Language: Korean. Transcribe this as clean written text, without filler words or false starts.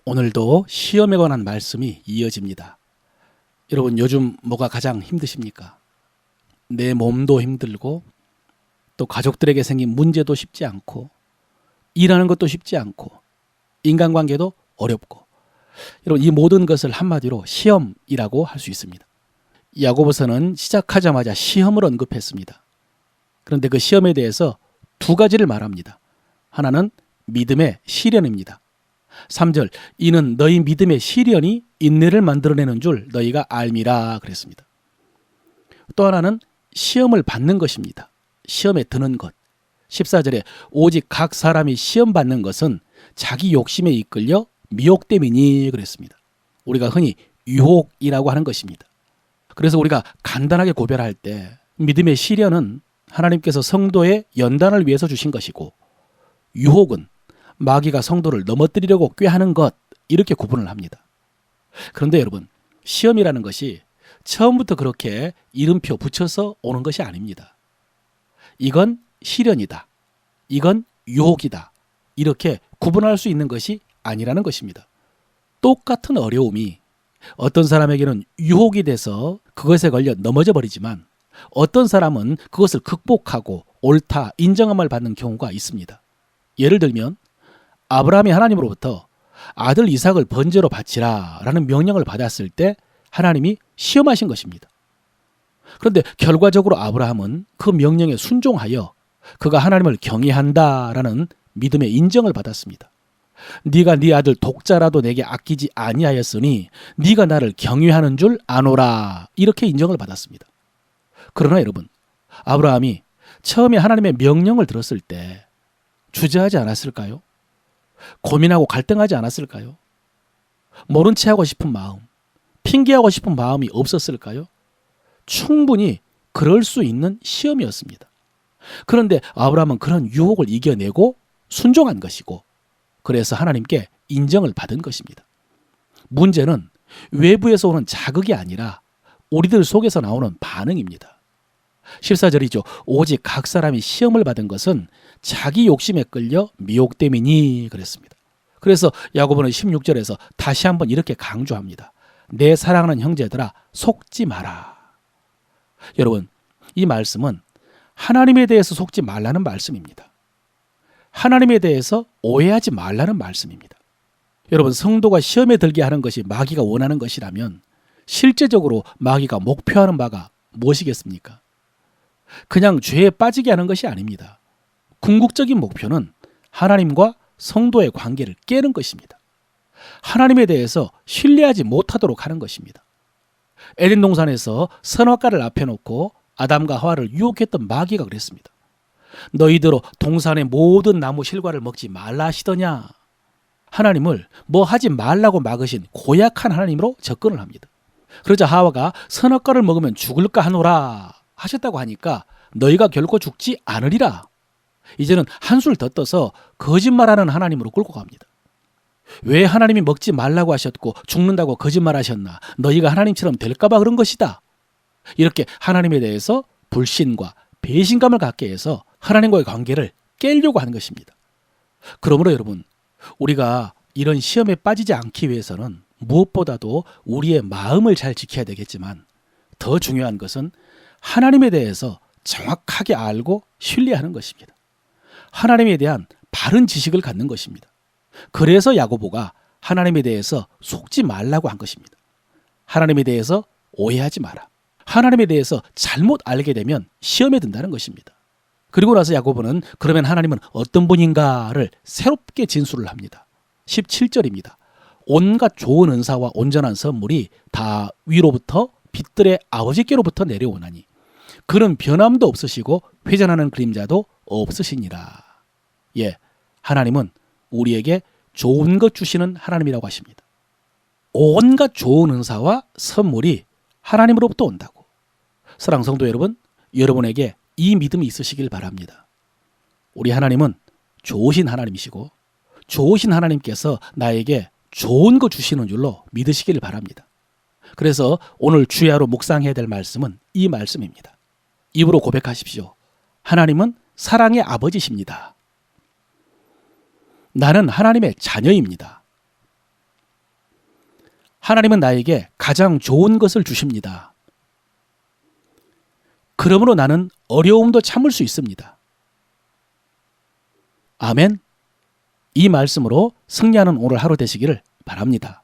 오늘도 시험에 관한 말씀이 이어집니다. 여러분, 요즘 뭐가 가장 힘드십니까? 내 몸도 힘들고 또 가족들에게 생긴 문제도 쉽지 않고 일하는 것도 쉽지 않고 인간관계도 어렵고, 여러분, 이 모든 것을 한마디로 시험이라고 할 수 있습니다. 야고보서는 시작하자마자 시험을 언급했습니다. 그런데 그 시험에 대해서 두 가지를 말합니다. 하나는 믿음의 시련입니다. 3절, 이는 너희 믿음의 시련이 인내를 만들어내는 줄 너희가 알미라 그랬습니다. 또 하나는 시험을 받는 것입니다. 시험에 드는 것. 14절에 오직 각 사람이 시험 받는 것은 자기 욕심에 이끌려 미혹됨이니 그랬습니다. 우리가 흔히 유혹이라고 하는 것입니다. 그래서 우리가 간단하게 고별할 때 믿음의 시련은 하나님께서 성도의 연단을 위해서 주신 것이고, 유혹은 마귀가 성도를 넘어뜨리려고 꾀하는 것, 이렇게 구분을 합니다. 그런데 여러분, 시험이라는 것이 처음부터 그렇게 이름표 붙여서 오는 것이 아닙니다. 이건 시련이다, 이건 유혹이다, 이렇게 구분할 수 있는 것이 아니라는 것입니다. 똑같은 어려움이 어떤 사람에게는 유혹이 돼서 그것에 걸려 넘어져 버리지만, 어떤 사람은 그것을 극복하고 옳다, 인정함을 받는 경우가 있습니다. 예를 들면 아브라함이 하나님으로부터 아들 이삭을 번제로 바치라 라는 명령을 받았을 때 하나님이 시험하신 것입니다. 그런데 결과적으로 아브라함은 그 명령에 순종하여 그가 하나님을 경외한다라는 믿음의 인정을 받았습니다. 네가 네 아들 독자라도 내게 아끼지 아니하였으니 네가 나를 경외하는 줄 아노라, 이렇게 인정을 받았습니다. 그러나 여러분, 아브라함이 처음에 하나님의 명령을 들었을 때 주저하지 않았을까요? 고민하고 갈등하지 않았을까요? 모른 체 하고 싶은 마음, 핑계하고 싶은 마음이 없었을까요? 충분히 그럴 수 있는 시험이었습니다. 그런데 아브라함은 그런 유혹을 이겨내고 순종한 것이고, 그래서 하나님께 인정을 받은 것입니다. 문제는 외부에서 오는 자극이 아니라 우리들 속에서 나오는 반응입니다. 14절이죠. 오직 각 사람이 시험을 받은 것은 자기 욕심에 끌려 미혹됨이니 그랬습니다. 그래서 야고보는 16절에서 다시 한번 이렇게 강조합니다. 내 사랑하는 형제들아, 속지 마라. 여러분, 이 말씀은 하나님에 대해서 속지 말라는 말씀입니다. 하나님에 대해서 오해하지 말라는 말씀입니다. 여러분, 성도가 시험에 들게 하는 것이 마귀가 원하는 것이라면 실제적으로 마귀가 목표하는 바가 무엇이겠습니까? 그냥 죄에 빠지게 하는 것이 아닙니다. 궁극적인 목표는 하나님과 성도의 관계를 깨는 것입니다. 하나님에 대해서 신뢰하지 못하도록 하는 것입니다. 에덴 동산에서 선악과를 앞에 놓고 아담과 하와를 유혹했던 마귀가 그랬습니다. 너희들로 동산의 모든 나무 실과를 먹지 말라 하시더냐. 하나님을 뭐 하지 말라고 막으신 고약한 하나님으로 접근을 합니다. 그러자 하와가 선악과를 먹으면 죽을까 하노라 하셨다고 하니까 너희가 결코 죽지 않으리라. 이제는 한술 더 떠서 거짓말하는 하나님으로 끌고 갑니다. 왜 하나님이 먹지 말라고 하셨고 죽는다고 거짓말하셨나? 너희가 하나님처럼 될까 봐 그런 것이다. 이렇게 하나님에 대해서 불신과 배신감을 갖게 해서 하나님과의 관계를 깨려고 하는 것입니다. 그러므로 여러분, 우리가 이런 시험에 빠지지 않기 위해서는 무엇보다도 우리의 마음을 잘 지켜야 되겠지만, 더 중요한 것은 하나님에 대해서 정확하게 알고 신뢰하는 것입니다. 하나님에 대한 바른 지식을 갖는 것입니다. 그래서 야고보가 하나님에 대해서 속지 말라고 한 것입니다. 하나님에 대해서 오해하지 마라. 하나님에 대해서 잘못 알게 되면 시험에 든다는 것입니다. 그리고 나서 야고보는 그러면 하나님은 어떤 분인가를 새롭게 진술을 합니다. 17절입니다. 온갖 좋은 은사와 온전한 선물이 다 위로부터 빛들의 아버지께로부터 내려오나니 그는 변함도 없으시고 회전하는 그림자도 없으시니라. 예, 하나님은 우리에게 좋은 것 주시는 하나님이라고 하십니다. 온갖 좋은 은사와 선물이 하나님으로부터 온다고. 사랑하는 성도 여러분, 여러분에게 이 믿음이 있으시길 바랍니다. 우리 하나님은 좋으신 하나님이시고 좋으신 하나님께서 나에게 좋은 거 주시는 줄로 믿으시길 바랍니다. 그래서 오늘 주야로 묵상해야 될 말씀은 이 말씀입니다. 입으로 고백하십시오. 하나님은 사랑의 아버지십니다. 나는 하나님의 자녀입니다. 하나님은 나에게 가장 좋은 것을 주십니다. 그러므로 나는 어려움도 참을 수 있습니다. 아멘. 이 말씀으로 승리하는 오늘 하루 되시기를 바랍니다.